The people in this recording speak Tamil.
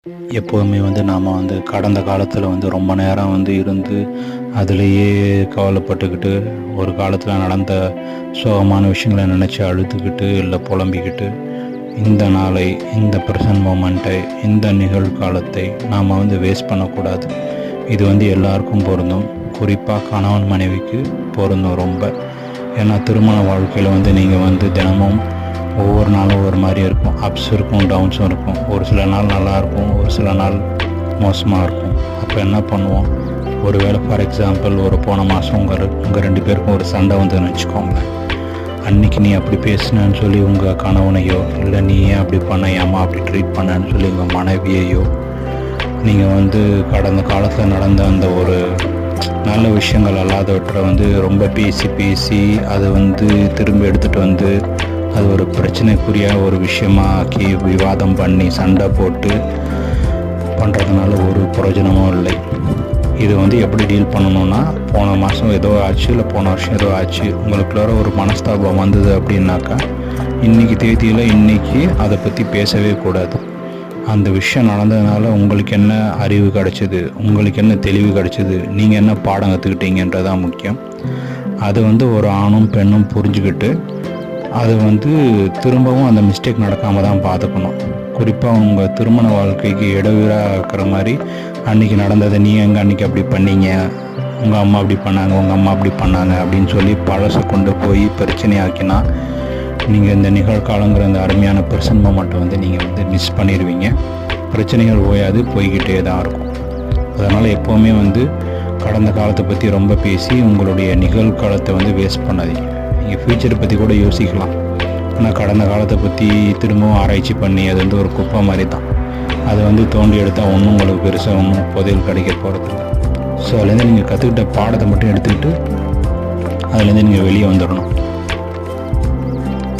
எப்போதுமே நாம் கடந்த காலத்தில் ரொம்ப நேரம் இருந்து அதிலேயே கவலைப்பட்டுக்கிட்டு ஒரு காலத்தில் நடந்த சோகமான விஷயங்களை நினச்சி அழுதுகிட்டு இல்லை புலம்பிக்கிட்டு இந்த நாளை, இந்த ப்ரெசன்ட் மூமெண்ட்டை, இந்த நிகழ்காலத்தை நாம் வேஸ்ட் பண்ணக்கூடாது. இது எல்லாருக்கும் பொருந்தும். குறிப்பாக கணவன் மனைவிக்கு பொருந்தும் ரொம்ப. ஏன்னா திருமண வாழ்க்கையில் நீங்கள் தினமும் ஒவ்வொரு நாளும் ஒரு மாதிரி இருக்கும். அப்ஸ் இருக்கும், டவுன்ஸும் இருக்கும். ஒரு சில நாள் நல்லாயிருக்கும், ஒரு சில நாள் மோசமாக இருக்கும். அப்போ என்ன பண்ணுவோம், ஒரு வேளை ஃபார் எக்ஸாம்பிள் ஒரு போன மாதம் உங்கள் ரெண்டு பேருக்கும் ஒரு சண்டை வந்துன்னு வச்சுக்கோங்களேன். அன்றைக்கி நீ அப்படி பேசினேன்னு சொல்லி உங்கள் கணவனையோ, இல்லை நீ ஏன் அப்படி பண்ண, ஏமா அப்படி ட்ரீட் பண்ணேன்னு சொல்லி உங்கள் மனைவியையோ, நீங்கள் கடந்த காலத்தில் நடந்த அந்த ஒரு நல்ல விஷயங்கள் அல்லாதவற்றை ரொம்ப பேசி அதை திரும்ப எடுத்துகிட்டு அது ஒரு பிரச்சனைக்குரிய ஒரு விஷயமா ஆக்கி விவாதம் பண்ணி சண்டை போட்டு பண்ணுறதுனால ஒரு பிரயோஜனமும் இல்லை. இது எப்படி டீல் பண்ணணுன்னா, போன மாதம் ஏதோ ஆச்சு, இல்லை போன வருஷம் ஏதோ ஆச்சு, உங்களுக்குள்ளார ஒரு மனஸ்தாபம் வந்தது அப்படின்னாக்கா இன்றைக்கி தேதியில் இன்றைக்கி அதை பற்றி பேசவே கூடாது. அந்த விஷயம் நடந்ததுனால உங்களுக்கு என்ன அறிவு கிடச்சிது, உங்களுக்கு என்ன தெளிவு கிடச்சிது, நீங்கள் என்ன பாடம் கற்றுக்கிட்டீங்கன்றதான் முக்கியம். அது ஒரு ஆணும் பெண்ணும் புரிஞ்சுக்கிட்டு அது திரும்பவும் அந்த மிஸ்டேக் நடக்காமல் தான் பார்த்துக்கணும். குறிப்பாக உங்கள் திருமண வாழ்க்கைக்கு இடையூறாக இருக்கிற மாதிரி அன்றைக்கி நடந்ததை நீங்கள் அன்றைக்கி அப்படி பண்ணீங்க, உங்கள் அம்மா அப்படி பண்ணாங்க, உங்கள் அம்மா அப்படி பண்ணாங்க அப்படின்னு சொல்லி பழசை கொண்டு போய் பிரச்சனையாக்கினா நீங்கள் இந்த நிகழ்காலங்கிற அந்த அருமையான ப்ரெசன்ட் மொமெண்ட்டை நீங்கள் மிஸ் பண்ணிடுவீங்க. பிரச்சனைகள் ஓயாது, போய்கிட்டே தான் இருக்கும். அதனால் எப்போவுமே கடந்த காலத்தை பற்றி ரொம்ப பேசி உங்களுடைய நிகழ்காலத்தை வேஸ்ட் பண்ணாதீங்க. நீங்கள் ஃப்யூச்சரை பற்றி கூட யோசிக்கலாம். ஆனால் கடந்த காலத்தை பற்றி திரும்பவும் ஆராய்ச்சி பண்ணி அது ஒரு குப்பை மாதிரி தான். அதை தோண்டி எடுத்தால் ஒன்றும் உங்களுக்கு பெருசாக ஒன்றும் புதையல் கிடைக்க போகிறது. ஸோ அதுலேருந்து நீங்கள் கற்றுக்கிட்ட பாடத்தை மட்டும் எடுத்துக்கிட்டு அதுலேருந்து நீங்கள் வெளியே வந்துடணும்.